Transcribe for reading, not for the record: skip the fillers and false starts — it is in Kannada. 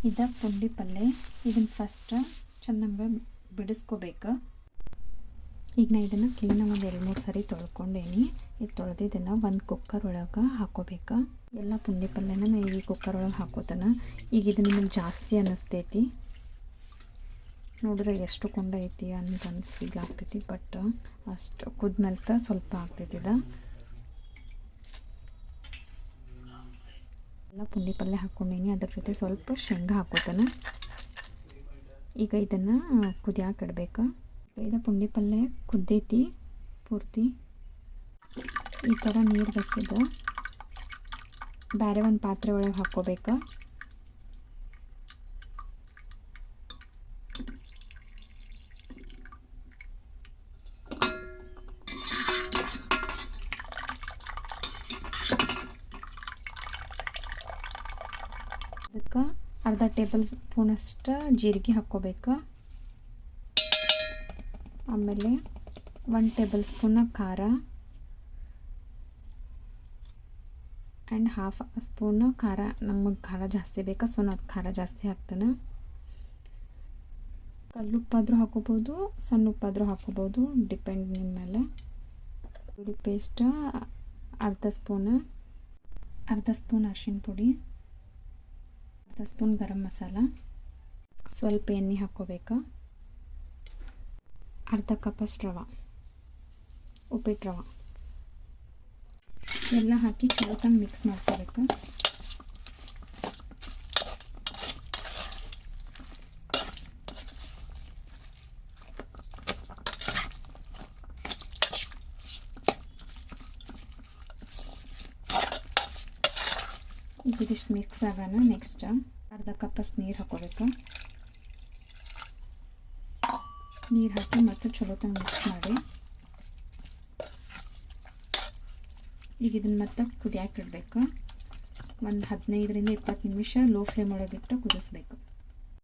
ಇದು ಪುಂಡಿ ಪಲ್ಯ. ಇದನ್ನು ಫಸ್ಟ್ ಚೆನ್ನಾಗಿ ಬಿಡಿಸ್ಕೋಬೇಕು. ಈಗ ನಾ ಇದನ್ನು ಕ್ಲೀನಾಗಿ ಒಂದು 2-3 ಸರಿ ತೊಳ್ಕೊಂಡೇನಿ. ಈಗ ತೊಳೆದಿದ್ದನ್ನು ಒಂದು ಕುಕ್ಕರ್ ಒಳಗೆ ಹಾಕೋಬೇಕು. ಎಲ್ಲ ಪುಂಡಿ ಪಲ್ಯನ ನಾ ಈ ಕುಕ್ಕರ್ ಒಳಗೆ ಹಾಕೋತಾನೆ. ಈಗ ಇದು ನಿಮಗೆ ಜಾಸ್ತಿ ಅನ್ನಿಸ್ತೈತಿ, ನೋಡ್ರೆ ಎಷ್ಟು ಕೊಂಡ ಐತಿ ಅಂತ ಫೀಲ್ ಆಗ್ತೈತಿ. ಬಟ್ ಅಷ್ಟು ಕುದ್ಮೇಲೆ ಸ್ವಲ್ಪ ಆಗ್ತೈತಿ. ಇದು ಎಲ್ಲ ಪುಂಡಿ ಪಲ್ಯ ಹಾಕ್ಕೊಂಡೀನಿ. ಅದ್ರ ಜೊತೆ ಸ್ವಲ್ಪ ಶೇಂಗಾ ಹಾಕೋತಾನೆ. ಈಗ ಇದನ್ನು ಕುದಿಯಾಕೆ ಇಡಬೇಕು. ಇದು ಪುಂಡಿ ಪಲ್ಯ ಕುದ್ದೈತಿ ಪೂರ್ತಿ. ಈ ಥರ ನೀರು ಬಸಿದ ಬೇರೆ ಒಂದು ಪಾತ್ರೆ ಒಳಗೆ ಹಾಕ್ಕೋಬೇಕು. ಅದಕ್ಕೆ ಅರ್ಧ ಟೇಬಲ್ ಸ್ಪೂನಷ್ಟು ಜೀರಿಗೆ ಹಾಕ್ಕೋಬೇಕು. ಆಮೇಲೆ 1 ಟೇಬಲ್ ಸ್ಪೂನ್ ಖಾರ ಆ್ಯಂಡ್ 1/2 ಸ್ಪೂನ್ ಖಾರ. ನಮಗೆ ಖಾರ ಜಾಸ್ತಿ ಬೇಕಾ, ಸೊ ನಾನು ಖಾರ ಜಾಸ್ತಿ ಹಾಕ್ತೇನೆ. ಕಲ್ಲುಪ್ಪಾದರೂ ಹಾಕೋಬೋದು, ಸಣ್ಣ ಉಪ್ಪಾದರೂ ಹಾಕೋಬೋದು, ಡಿಪೆಂಡ್ ನಿಮ್ಮ ಮೇಲೆ. ಬೆಳ್ಳುಳ್ಳಿ ಪೇಸ್ಟ್ ಅರ್ಧ ಸ್ಪೂನ್ ಅರಿಶಿನ ಪುಡಿ, ಅರ್ಧ ಸ್ಪೂನ್ ಗರಂ ಮಸಾಲ, ಸ್ವಲ್ಪ ಎಣ್ಣೆ ಹಾಕ್ಕೋಬೇಕು, ಅರ್ಧ ಕಪ್ಪಷ್ಟು ರವೆ, ಉಪ್ಪಿಟ್ಟು ರವೆ ಎಲ್ಲ ಹಾಕಿ ಚಲೋ ತಂಗೆ ಮಿಕ್ಸ್ ಮಾಡ್ಕೋಬೇಕು. ಈಗ ಇದಿಷ್ಟು ಮಿಕ್ಸ್ ಆಗೋಣ. ನೆಕ್ಸ್ಟ್ ಅರ್ಧ ಕಪ್ಪಷ್ಟು ನೀರು ಹಾಕೋಬೇಕು. ನೀರು ಹಾಕಿ ಮತ್ತೆ ಚಲೋ ತಂಗೆ ಮಿಕ್ಸ್ ಮಾಡಿ. ಈಗ ಇದನ್ನು ಮತ್ತೆ ಕುದಿಯಾಕೆ ಇಡಬೇಕು. ಒಂದು 15-20 ನಿಮಿಷ ಲೋ ಫ್ಲೇಮ್ ಒಳಗಿಟ್ಟು ಕುದಿಸ್ಬೇಕು.